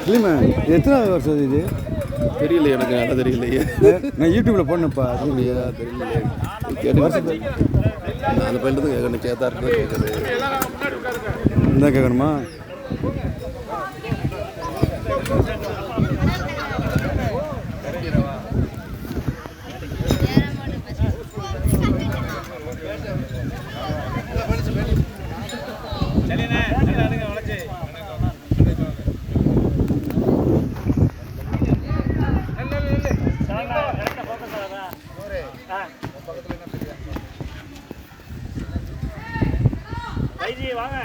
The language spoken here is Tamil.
இல்லைம்மா எத்தனை வருஷம் இது தெரியல, எனக்கு நல்லா தெரியலையே. நான் யூடியூப்ல போனேன்ப்பா. அப்படியா? தெரியலையே. கேட்டு அந்த பையன் கேட்கணும். கேத்தா இருக்கு கேட்குது. என்ன கேட்கணுமா? வாங்க.